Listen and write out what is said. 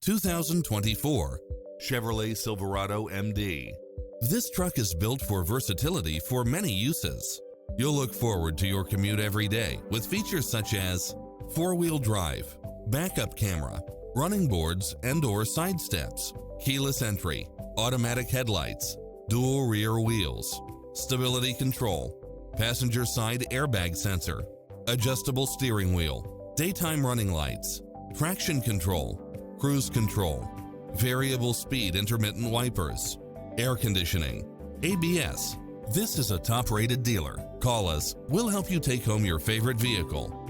2024 Chevrolet Silverado MD. This truck is built for versatility for many uses. You'll look forward to your commute every day with features such as four-wheel drive, backup camera, running boards and/or side steps, keyless entry, automatic headlights, dual rear wheels, stability control, passenger side airbag sensor, adjustable steering wheel, daytime running lights, traction control, cruise control, variable speed intermittent wipers, air conditioning, ABS. This is a top-rated dealer. Call us. We'll help you take home your favorite vehicle.